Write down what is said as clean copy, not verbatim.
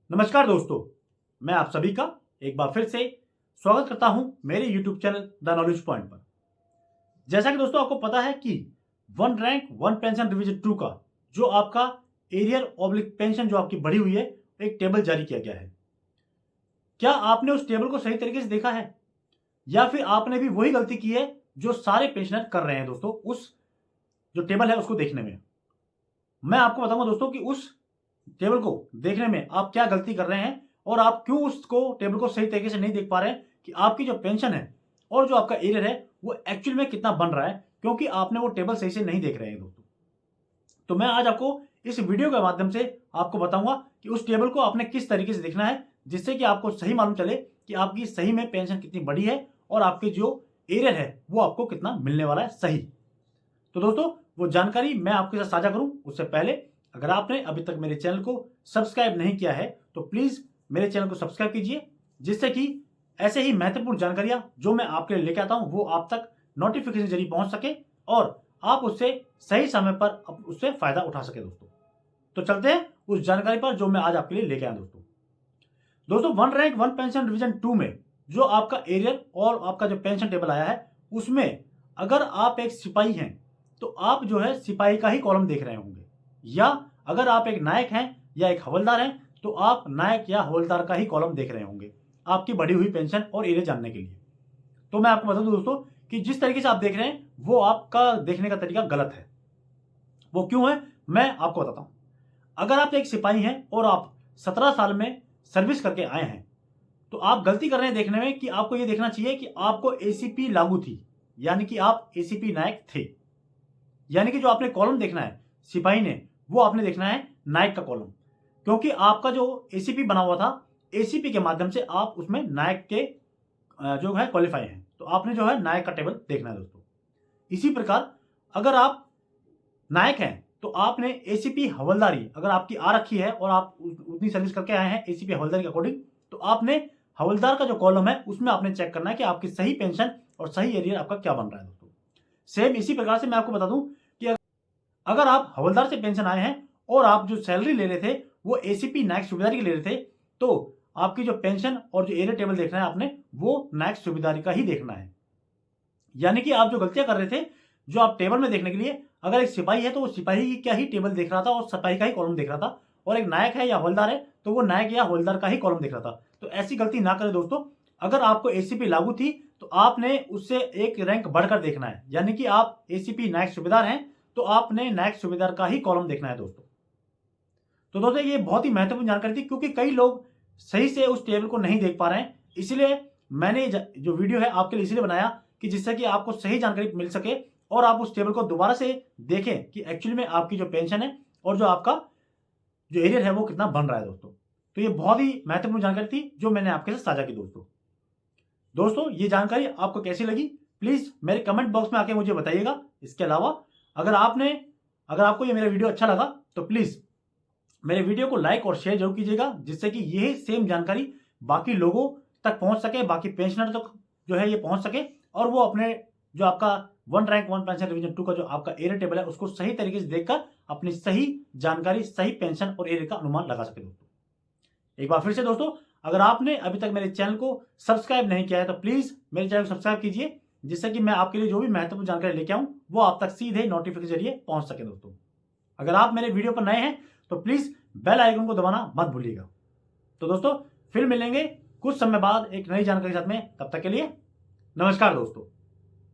नमस्कार दोस्तों, मैं आप सभी का एक बार फिर से स्वागत करता हूं मेरे YouTube channel the knowledge point पर। जैसा कि दोस्तों आपको पता है कि one rank one pension revision 2 का जो आपका एरियर ऑब्लिक पेंशन जो आपकी बढ़ी हुई है, एक टेबल जारी किया गया है। क्या आपने उस टेबल को सही तरीके से देखा है या फिर आपने भी वही गलती की है जो सारे पेंशनर कर रहे हैं दोस्तों, उस जो टेबल है उसको देखने में। मैं आपको बताऊंगा दोस्तों कि उस टेबल को देखने में आप क्या गलती कर रहे हैं और आप क्यों उसको टेबल को सही तरीके से नहीं देख पा रहे हैं कि आपकी जो पेंशन है और जो आपका एरियर है वो एक्चुअल में कितना बन रहा है, क्योंकि आपने वो टेबल सही से नहीं देख रहे हैं दोस्तों। तो मैं आज आपको इस वीडियो के माध्यम से आपको बताऊंगा कि उस टेबल को आपने किस तरीके से देखना है, जिससे कि आपको सही मालूम चले कि आपकी सही में पेंशन कितनी बड़ी है और आपकी जो एरियर है वो आपको कितना मिलने वाला है सही। तो दोस्तों वो जानकारी मैं आपके साथ साझा करूं उससे पहले अगर आपने अभी तक मेरे चैनल को सब्सक्राइब नहीं किया है तो प्लीज मेरे चैनल को सब्सक्राइब कीजिए, जिससे कि ऐसे ही महत्वपूर्ण जानकारियां जो मैं आपके लिए लेके आता हूं वो आप तक नोटिफिकेशन जरिए पहुंच सके और आप उससे सही समय पर उससे फायदा उठा सके दोस्तों। तो चलते हैं उस जानकारी पर जो मैं आज आपके लिए लेके आया दोस्तों। दोस्तों one rank one pension revision 2 में जो आपका एरियर और आपका जो पेंशन टेबल आया है उसमें अगर आप एक सिपाही हैं तो आप जो है सिपाही का ही कॉलम देख रहे होंगे, या अगर आप एक नायक हैं या एक हवलदार हैं तो आप नायक या हवलदार का ही कॉलम देख रहे होंगे आपकी बढ़ी हुई पेंशन और एरियर जानने के लिए। तो मैं आपको बता दूं दोस्तों कि जिस तरीके से आप देख रहे हैं वो आपका देखने का तरीका गलत है। वो क्यों है मैं आपको बताता हूं। अगर आप एक सिपाही हैं और आप 17 साल में सर्विस करके आए हैं तो आप गलती कर रहे हैं देखने में कि आपको यह देखना चाहिए कि आपको एसीपी लागू थी, यानी कि आप एसीपी नायक थे। यानी कि जो आपने कॉलम देखना है सिपाही ने वो आपने देखना है नायक का कॉलम, क्योंकि आपका जो एसीपी बना हुआ था एसीपी के माध्यम से आप उसमें नायक के जो है क्वालिफाई हैं, तो आपने जो है नायक का टेबल देखना है दोस्तों। इसी प्रकार अगर आप नायक हैं तो आपने एसीपी हवलदारी अगर आपकी आ रखी है और आप उतनी सर्विस करके आए हैं एसीपी हवलदारी के अकॉर्डिंग, तो आपने हवलदार का जो कॉलम है उसमें आपने चेक करना है कि आपकी सही पेंशन और सही एरियर आपका क्या बन रहा है दोस्तों। सेम इसी प्रकार से मैं आपको बता दूं कि अगर आप हवलदार से पेंशन आए हैं और आप जो सैलरी ले रहे थे वो एसीपी नायक सूबेदारी की ले रहे थे, तो आपकी जो पेंशन और जो एरियर टेबल देखना है आपने वो नायक सूबेदारी का ही देखना है। यानी कि आप जो गलतियां कर रहे थे जो आप टेबल में देखने के लिए, अगर एक सिपाही है तो वो सिपाही का ही टेबल देख रहा था और सिपाही का ही कॉलम देख रहा था, और एक नायक है या हवलदार है तो वो नायक या हवलदार का ही कॉलम देख रहा था। तो ऐसी गलती ना करें दोस्तों। अगर आपको एसीपी लागू थी तो आपने उससे एक रैंक बढ़कर देखना है, यानी कि आप एसीपी नायक सूबेदार हैं तो आपने नायक सूबेदार का ही कॉलम देखना है दोस्तों। तो दोस्तों ये बहुत ही महत्वपूर्ण जानकारी थी, क्योंकि कई लोग सही से उस टेबल को नहीं देख पा रहे हैं। इसलिए मैंने जो वीडियो है आपके लिए इसलिए बनाया कि जिससे कि आपको सही जानकारी मिल सके और आप उस टेबल को दोबारा से देखें कि एक्चुअली में आपकी जो पेंशन है और जो आपका जो एरियर है वो कितना बन रहा है दोस्तों। तो ये बहुत ही महत्वपूर्ण जानकारी थी जो मैंने आपके साथ साझा की दोस्तों। दोस्तों ये जानकारी आपको कैसी लगी प्लीज मेरे कमेंट बॉक्स में आके मुझे बताइएगा। इसके अलावा अगर आपको ये मेरा वीडियो अच्छा लगा तो प्लीज मेरे वीडियो को लाइक और शेयर जरूर कीजिएगा, जिससे कि यही सेम जानकारी बाकी लोगों तक पहुंच सके, बाकी पेंशनर तक जो है ये पहुंच सके, और वो अपने जो आपका one rank one pension revision 2 का जो आपका एरियर टेबल है उसको सही तरीके से देखकर अपनी सही जानकारी, सही पेंशन और एरियर का अनुमान लगा सके दोस्तों। एक बार फिर से दोस्तों, अगर आपने अभी तक मेरे चैनल को सब्सक्राइब नहीं किया है तो प्लीज मेरे चैनल को सब्सक्राइब कीजिए, जिससे कि मैं आपके लिए जो भी महत्वपूर्ण जानकारी लेके आऊं वो आप तक सीधे नोटिफिकेशन जरिए पहुंच सके दोस्तों। अगर आप मेरे वीडियो पर नए हैं तो प्लीज बेल आइकन को दबाना मत भूलिएगा। तो दोस्तों फिर मिलेंगे कुछ समय बाद एक नई जानकारी के साथ में, तब तक के लिए नमस्कार दोस्तों।